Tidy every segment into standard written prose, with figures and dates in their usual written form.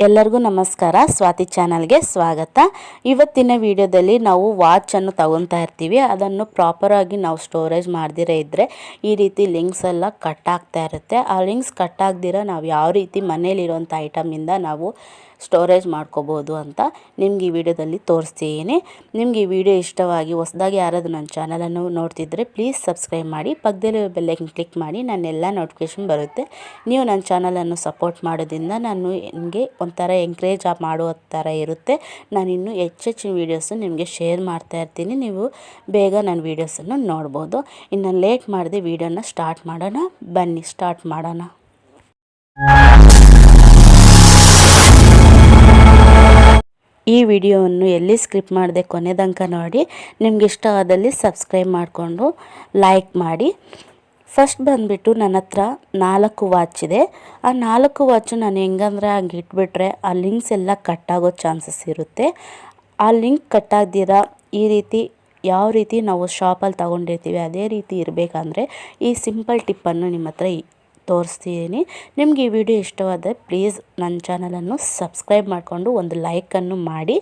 ಎಲ್ಲರಿಗೂ ನಮಸ್ಕಾರ. ಸ್ವಾತಿ ಚಾನಲ್ಗೆ ಸ್ವಾಗತ. ಇವತ್ತಿನ ವಿಡಿಯೋದಲ್ಲಿ ನಾವು ವಾಚನ್ನು ತಗೊತಾ ಇರ್ತೀವಿ. ಅದನ್ನು ಪ್ರಾಪರಾಗಿ ನಾವು ಸ್ಟೋರೇಜ್ ಮಾಡದಿರೇ ಇದ್ದರೆ ಈ ರೀತಿ ಲಿಂಕ್ಸ್ ಎಲ್ಲ ಕಟ್ ಆಗ್ತಾ ಇರುತ್ತೆ. ಆ ಲಿಂಕ್ಸ್ ಕಟ್ ಆಗದಿರ ನಾವು ಯಾವ ರೀತಿ ಮನೇಲಿರುವಂಥ ಐಟಮಿಂದ ನಾವು ಸ್ಟೋರೇಜ್ ಮಾಡ್ಕೋಬೋದು ಅಂತ ನಿಮ್ಗೆ ಈ ವಿಡಿಯೋದಲ್ಲಿ ತೋರಿಸ್ತೀನಿ. ನಿಮ್ಗೆ ಈ ವಿಡಿಯೋ ಇಷ್ಟವಾಗಿ ಹೊಸದಾಗಿ ಯಾರಾದರೂ ನನ್ನ ಚಾನಲನ್ನು ನೋಡ್ತಿದ್ದರೆ ಪ್ಲೀಸ್ ಸಬ್ಸ್ಕ್ರೈಬ್ ಮಾಡಿ, ಪಕ್ಕದಲ್ಲಿ ಬೆಲ್ಲೈಕನ್ ಕ್ಲಿಕ್ ಮಾಡಿ, ನನ್ನೆಲ್ಲ ನೋಟಿಫಿಕೇಷನ್ ಬರುತ್ತೆ. ನೀವು ನನ್ನ ಚಾನಲನ್ನು ಸಪೋರ್ಟ್ ಮಾಡೋದ್ರಿಂದ ನಾನು ನಿಮಗೆ ಒಂಥರ ಎಂಕರೇಜ್ ಮಾಡುವ ಥರ ಇರುತ್ತೆ. ನಾನು ಇನ್ನೂ ಹೆಚ್ಚೆಚ್ಚಿನ ವೀಡಿಯೋಸು ನಿಮಗೆ ಶೇರ್ ಮಾಡ್ತಾ ಇರ್ತೀನಿ. ನೀವು ಬೇಗ ನನ್ನ ವೀಡಿಯೋಸನ್ನು ನೋಡ್ಬೋದು. ಇನ್ನು ಲೇಟ್ ಮಾಡದೆ ವೀಡಿಯೋನ ಸ್ಟಾರ್ಟ್ ಮಾಡೋಣ. ಬನ್ನಿ ಸ್ಟಾರ್ಟ್ ಮಾಡೋಣ. ಈ ವಿಡಿಯೋವನ್ನು ಎಲ್ಲಿ ಸ್ಕಿಪ್ ಮಾಡದೆ ಕೊನೆ ತನಕ ನೋಡಿ. ನಿಮ್ಗೆ ಇಷ್ಟ ಆದಲ್ಲಿ ಸಬ್ಸ್ಕ್ರೈಬ್ ಮಾಡಿಕೊಂಡು ಲೈಕ್ ಮಾಡಿ. ಫಸ್ಟ್ ಬಂದುಬಿಟ್ಟು ನನ್ನ ಹತ್ರ 4 ವಾಚ್ ಇದೆ. ಆ 4 ವಾಚು ನಾನು ಹೆಂಗಂದ್ರೆ ಹಂಗೆ ಇಟ್ಬಿಟ್ರೆ ಆ ಲಿಂಕ್ಸ್ ಎಲ್ಲ ಕಟ್ಟಾಗೋ ಚಾನ್ಸಸ್ ಇರುತ್ತೆ. ಆ ಲಿಂಕ್ ಕಟ್ಟಾಗ್ದಿರ ಈ ರೀತಿ ಯಾವ ರೀತಿ ನಾವು ಶಾಪಲ್ಲಿ ತೊಗೊಂಡಿರ್ತೀವಿ ಅದೇ ರೀತಿ ಇರಬೇಕಂದ್ರೆ ಈ ಸಿಂಪಲ್ ಟಿಪ್ಪನ್ನು ನಿಮ್ಮ ಹತ್ರ ತೋರಿಸ್ತೀನಿ. ನಿಮ್ಗೆ ಈ ವಿಡಿಯೋ ಇಷ್ಟವಾದರೆ ಪ್ಲೀಸ್ ನನ್ನ ಚಾನಲನ್ನು ಸಬ್ಸ್ಕ್ರೈಬ್ ಮಾಡಿಕೊಂಡು ಒಂದು ಲೈಕನ್ನು ಮಾಡಿ.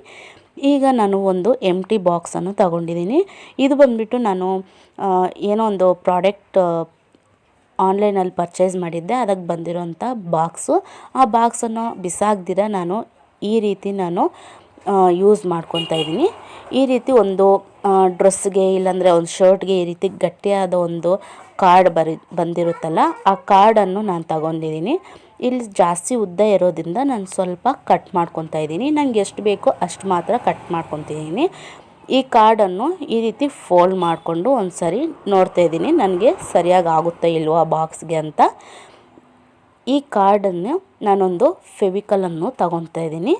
ಈಗ ನಾನು ಒಂದು ಎಂಟಿ ಬಾಕ್ಸನ್ನು ತಗೊಂಡಿದ್ದೀನಿ. ಇದು ಬಂದುಬಿಟ್ಟು ನಾನು ಏನೋ ಒಂದು ಪ್ರಾಡಕ್ಟ್ ಆನ್ಲೈನಲ್ಲಿ ಪರ್ಚೇಸ್ ಮಾಡಿದ್ದೆ, ಅದಕ್ಕೆ ಬಂದಿರೋಂಥ ಬಾಕ್ಸು. ಆ ಬಾಕ್ಸನ್ನು ಬಿಸಾಕ್ದಿರ ನಾನು ಈ ರೀತಿ ಯೂಸ್ ಮಾಡ್ಕೊತಾ ಇದ್ದೀನಿ. ಈ ರೀತಿ ಒಂದು ಡ್ರೆಸ್ಗೆ ಇಲ್ಲಾಂದರೆ ಒಂದು ಶರ್ಟ್ಗೆ ಈ ರೀತಿ ಗಟ್ಟಿಯಾದ ಒಂದು ಕಾರ್ಡ್ ಬಂದಿರುತ್ತಲ್ಲ, ಆ ಕಾರ್ಡನ್ನು ನಾನು ತಗೊಂಡಿದ್ದೀನಿ. ಇಲ್ಲಿ ಜಾಸ್ತಿ ಉದ್ದ ಇರೋದ್ರಿಂದ ನಾನು ಸ್ವಲ್ಪ ಕಟ್ ಮಾಡ್ಕೊತಾ ಇದ್ದೀನಿ. ನನಗೆ ಎಷ್ಟು ಬೇಕೋ ಅಷ್ಟು ಮಾತ್ರ ಕಟ್ ಮಾಡ್ಕೊತಿದ್ದೀನಿ. ಈ ಕಾರ್ಡನ್ನು ಈ ರೀತಿ ಫೋಲ್ಡ್ ಮಾಡಿಕೊಂಡು ಒಂದು ಸರಿ ನೋಡ್ತಾ ಇದ್ದೀನಿ ನನಗೆ ಸರಿಯಾಗಿ ಆಗುತ್ತಾ ಇಲ್ವೋ ಆ ಬಾಕ್ಸ್ಗೆ ಅಂತ. ಈ ಕಾರ್ಡನ್ನು ನಾನೊಂದು ಫೆವಿಕಲನ್ನು ತಗೊತಾ ಇದ್ದೀನಿ.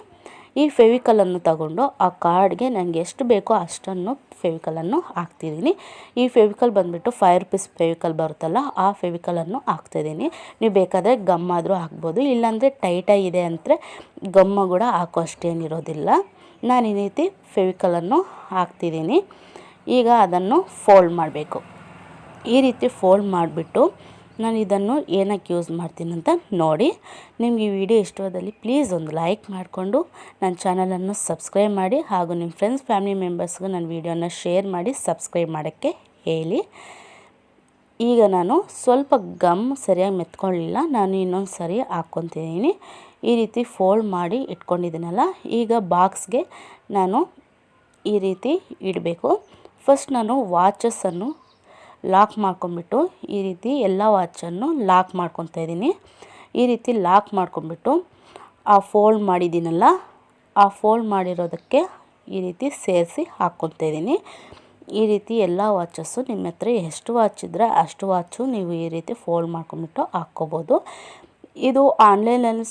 ಈ ಫೆವಿಕಲನ್ನು ತಗೊಂಡು ಆ ಕಾರ್ಡ್ಗೆ ನನಗೆ ಎಷ್ಟು ಬೇಕೋ ಅಷ್ಟನ್ನು ಫೆವಿಕಲನ್ನು ಹಾಕ್ತಿದ್ದೀನಿ. ಈ ಫೆವಿಕಲ್ ಬಂದುಬಿಟ್ಟು 5 ರೂಪೀಸ್ ಫೆವಿಕಲ್ ಬರುತ್ತಲ್ಲ, ಆ ಫೆವಿಕಲನ್ನು ಹಾಕ್ತಾಯಿದ್ದೀನಿ. ನೀವು ಬೇಕಾದರೆ ಗಮ್ ಆದರೂ ಹಾಕ್ಬೋದು, ಇಲ್ಲಾಂದರೆ ಟೈಟಾಗಿದೆ ಅಂದರೆ ಗಮ್ಮ ಕೂಡ ಹಾಕೋ ಅಷ್ಟೇನಿರೋದಿಲ್ಲ. ನಾನು ಈ ರೀತಿ ಫೆವಿಕಲನ್ನು ಹಾಕ್ತಿದ್ದೀನಿ. ಈಗ ಅದನ್ನು ಫೋಲ್ಡ್ ಮಾಡಬೇಕು. ಈ ರೀತಿ ಫೋಲ್ಡ್ ಮಾಡಿಬಿಟ್ಟು ನಾನು ಇದನ್ನು ಏನಕ್ಕೆ ಯೂಸ್ ಮಾಡ್ತೀನಿ ಅಂತ ನೋಡಿ. ನಿಮ್ಗೆ ಈ ವಿಡಿಯೋ ಇಷ್ಟವಾದಲ್ಲಿ ಪ್ಲೀಸ್ ಒಂದು ಲೈಕ್ ಮಾಡಿಕೊಂಡು ನನ್ನ ಚಾನಲನ್ನು ಸಬ್ಸ್ಕ್ರೈಬ್ ಮಾಡಿ, ಹಾಗೂ ನಿಮ್ಮ ಫ್ರೆಂಡ್ಸ್ ಫ್ಯಾಮಿಲಿ ಮೆಂಬರ್ಸ್ಗೂ ನನ್ನ ವಿಡಿಯೋನ ಶೇರ್ ಮಾಡಿ ಸಬ್ಸ್ಕ್ರೈಬ್ ಮಾಡೋಕ್ಕೆ ಹೇಳಿ. ಈಗ ನಾನು ಸ್ವಲ್ಪ ಗಮ್ ಸರಿಯಾಗಿ ಮೆತ್ಕೊಳ್ಳಿಲ್ಲ, ನಾನು ಇನ್ನೊಂದು ಸರಿ ಹಾಕ್ಕೊತಿದ್ದೀನಿ. ಈ ರೀತಿ ಫೋಲ್ಡ್ ಮಾಡಿ ಇಟ್ಕೊಂಡಿದ್ದೀನಲ್ಲ, ಈಗ ಬಾಕ್ಸ್ಗೆ ನಾನು ಈ ರೀತಿ ಇಡಬೇಕು. ಫಸ್ಟ್ ನಾನು ವಾಚಸ್ಸನ್ನು ಲಾಕ್ ಮಾಡ್ಕೊಂಬಿಟ್ಟು ಈ ರೀತಿ ಎಲ್ಲ ವಾಚನ್ನು ಲಾಕ್ ಮಾಡ್ಕೊತಾ ಇದ್ದೀನಿ. ಈ ರೀತಿ ಲಾಕ್ ಮಾಡ್ಕೊಂಬಿಟ್ಟು ಆ ಫೋಲ್ಡ್ ಮಾಡಿದ್ದೀನಲ್ಲ, ಆ ಫೋಲ್ಡ್ ಮಾಡಿರೋದಕ್ಕೆ ಈ ರೀತಿ ಸೇರಿಸಿ ಹಾಕ್ಕೊತಾ ಇದ್ದೀನಿ. ಈ ರೀತಿ ಎಲ್ಲ ವಾಚಸ್ಸು ನಿಮ್ಮ ಹತ್ರ ಎಷ್ಟು ವಾಚ್ ಇದ್ದರೆ ಅಷ್ಟು ವಾಚು ನೀವು ಈ ರೀತಿ ಫೋಲ್ಡ್ ಮಾಡ್ಕೊಂಬಿಟ್ಟು ಹಾಕ್ಕೋಬೋದು. ಇದು ಆನ್ಲೈನಲ್ಲಿ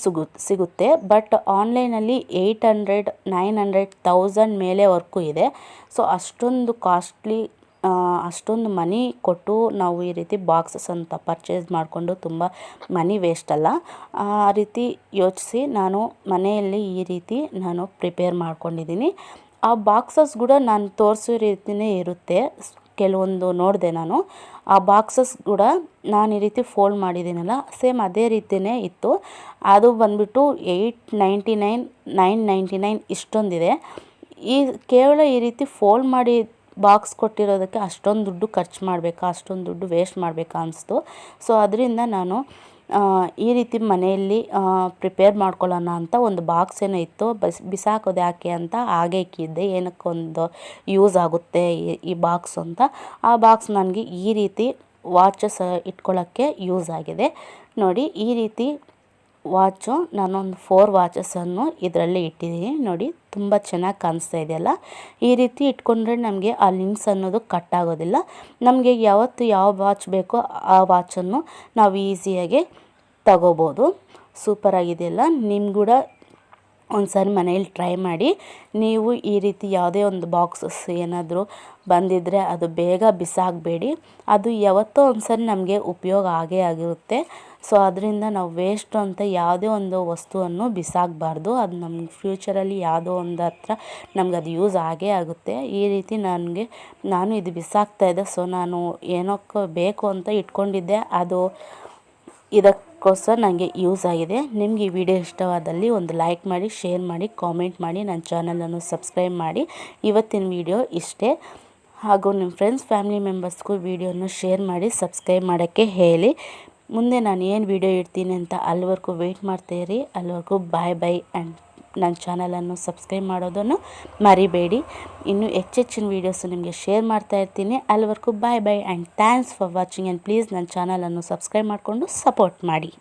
ಸಿಗುತ್ತೆ, ಬಟ್ ಆನ್ಲೈನಲ್ಲಿ 800, 900, 1000 ಮೇಲೆ ವರ್ಕು ಇದೆ. ಸೊ ಅಷ್ಟೊಂದು ಕಾಸ್ಟ್ಲಿ, ಅಷ್ಟೊಂದು ಮನಿ ಕೊಟ್ಟು ನಾವು ಈ ರೀತಿ ಬಾಕ್ಸಸ್ ಅಂತ ಪರ್ಚೇಸ್ ಮಾಡಿಕೊಂಡು ತುಂಬ ಮನಿ ವೇಸ್ಟ್ ಅಲ್ಲ. ಆ ರೀತಿ ಯೋಚಿಸಿ ನಾನು ಮನೆಯಲ್ಲಿ ಈ ರೀತಿ ನಾನು ಪ್ರಿಪೇರ್ ಮಾಡ್ಕೊಂಡಿದ್ದೀನಿ. ಆ ಬಾಕ್ಸಸ್ ಕೂಡ ನಾನು ತೋರಿಸೋ ರೀತಿಯೇ ಇರುತ್ತೆ. ಕೆಲವೊಂದು ನೋಡಿದೆ ನಾನು, ಆ ಬಾಕ್ಸಸ್ ಕೂಡ ನಾನು ಈ ರೀತಿ ಫೋಲ್ಡ್ ಮಾಡಿದ್ದೀನಲ್ಲ, ಸೇಮ್ ಅದೇ ರೀತಿಯೇ ಇತ್ತು. ಅದು ಬಂದುಬಿಟ್ಟು 899, 999 ಇಷ್ಟೊಂದಿದೆ. ಕೇವಲ ಈ ರೀತಿ ಫೋಲ್ಡ್ ಮಾಡಿ ಬಾಕ್ಸ್ ಕೊಟ್ಟಿರೋದಕ್ಕೆ ಅಷ್ಟೊಂದು ದುಡ್ಡು ಖರ್ಚು ಮಾಡಬೇಕಾ, ಅಷ್ಟೊಂದು ದುಡ್ಡು ವೇಸ್ಟ್ ಮಾಡಬೇಕಾ ಅನಿಸ್ತು. ಸೊ ಅದರಿಂದ ನಾನು ಈ ರೀತಿ ಮನೆಯಲ್ಲಿ ಪ್ರಿಪೇರ್ ಮಾಡ್ಕೊಳ್ಳೋಣ ಅಂತ ಒಂದು ಬಾಕ್ಸ್ ಏನೋ ಇತ್ತು, ಬಿಸಾಕೋದು ಯಾಕೆ ಅಂತ ಹಾಗೆ ಇಕ್ಕಿದ್ದೆ. ಏನಕ್ಕೊಂದು ಯೂಸ್ ಆಗುತ್ತೆ ಈ ಬಾಕ್ಸ್ ಅಂತ. ಆ ಬಾಕ್ಸ್ ನನಗೆ ಈ ರೀತಿ ವಾಚಸ್ ಇಟ್ಕೊಳ್ಳೋಕ್ಕೆ ಯೂಸ್ ಆಗಿದೆ. ನೋಡಿ, ಈ ರೀತಿ ವಾಚು ನಾನೊಂದು 4 ವಾಚಸನ್ನು ಇದರಲ್ಲಿ ಇಟ್ಟಿದ್ದೀನಿ. ನೋಡಿ, ತುಂಬ ಚೆನ್ನಾಗಿ ಕಾಣಿಸ್ತಾ ಇದೆಯಲ್ಲ. ಈ ರೀತಿ ಇಟ್ಕೊಂಡ್ರೆ ನಮಗೆ ಆ ಲಿಂಕ್ಸ್ ಅನ್ನೋದು ಕಟ್ ಆಗೋದಿಲ್ಲ. ನಮಗೆ ಯಾವತ್ತು ಯಾವ ವಾಚ್ ಬೇಕೋ ಆ ವಾಚನ್ನು ನಾವು ಈಸಿಯಾಗಿ ತಗೋಬೋದು. ಸೂಪರಾಗಿದೆಯಲ್ಲ. ನಿಮ್ಗೆ ಕೂಡ ಒಂದು ಸಾರಿ ಮನೇಲಿ ಟ್ರೈ ಮಾಡಿ. ನೀವು ಈ ರೀತಿ ಯಾವುದೇ ಒಂದು ಬಾಕ್ಸಸ್ ಏನಾದರೂ ಬಂದಿದ್ದರೆ ಅದು ಬೇಗ ಬಿಸಾಕಬೇಡಿ. ಅದು ಯಾವತ್ತೋ ಒಂದು ಸಾರಿ ನಮಗೆ ಉಪಯೋಗ ಆಗೇ ಆಗಿರುತ್ತೆ. ಸೊ ಅದರಿಂದ ನಾವು ವೇಸ್ಟು ಅಂತ ಯಾವುದೇ ಒಂದು ವಸ್ತುವನ್ನು ಬಿಸಾಕಬಾರ್ದು. ಅದು ನಮ್ಮ ಫ್ಯೂಚರಲ್ಲಿ ಯಾವುದೋ ಒಂದು ಹತ್ರ ನಮ್ಗೆ ಅದು ಯೂಸ್ ಆಗೇ ಆಗುತ್ತೆ. ಈ ರೀತಿ ನಾನು ಇದು ಬಿಸಾಕ್ತಾಯಿದ್ದೆ. ಸೊ ನಾನು ಏನಕ್ಕೆ ಬೇಕು ಅಂತ ಇಟ್ಕೊಂಡಿದ್ದೆ, ಅದು ಇದಕ್ಕೆ ಅದಕ್ಕೋಸ್ಕರ ನನಗೆ ಯೂಸ್ ಆಗಿದೆ. ನಿಮ್ಗೆ ಈ ವಿಡಿಯೋ ಇಷ್ಟವಾದಲ್ಲಿ ಒಂದು ಲೈಕ್ ಮಾಡಿ, ಶೇರ್ ಮಾಡಿ, ಕಾಮೆಂಟ್ ಮಾಡಿ, ನನ್ನ ಚಾನಲನ್ನು ಸಬ್ಸ್ಕ್ರೈಬ್ ಮಾಡಿ. ಇವತ್ತಿನ ವಿಡಿಯೋ ಇಷ್ಟೇ. ಹಾಗೂ ನಿಮ್ಮ ಫ್ರೆಂಡ್ಸ್ ಫ್ಯಾಮಿಲಿ ಮೆಂಬರ್ಸ್ಗೂ ವಿಡಿಯೋನ ಶೇರ್ ಮಾಡಿ ಸಬ್ಸ್ಕ್ರೈಬ್ ಮಾಡೋಕ್ಕೆ ಹೇಳಿ. ಮುಂದೆ ನಾನು ಏನು ವಿಡಿಯೋ ಇಡ್ತೀನಿ ಅಂತ ಅಲ್ಲಿವರೆಗೂ ವೆಯ್ಟ್ ಮಾಡ್ತಾಯಿರಿ. ಅಲ್ಲಿವರೆಗೂ ಬಾಯ್ ಆ್ಯಂಡ್ ನನ್ನ ಚಾನಲನ್ನು ಸಬ್ಸ್ಕ್ರೈಬ್ ಮಾಡೋದನ್ನು ಮರಿಬೇಡಿ. ಇನ್ನೂ ಹೆಚ್ಚಿನ ವೀಡಿಯೋಸು ನಿಮಗೆ ಶೇರ್ ಮಾಡ್ತಾ ಇರ್ತೀನಿ. ಅಲ್ಲಿವರೆಗೂ bye and thanks for watching and please ನನ್ನ ಚಾನಲನ್ನು ಸಬ್ಸ್ಕ್ರೈಬ್ ಮಾಡಿಕೊಂಡು ಸಪೋರ್ಟ್ ಮಾಡಿ.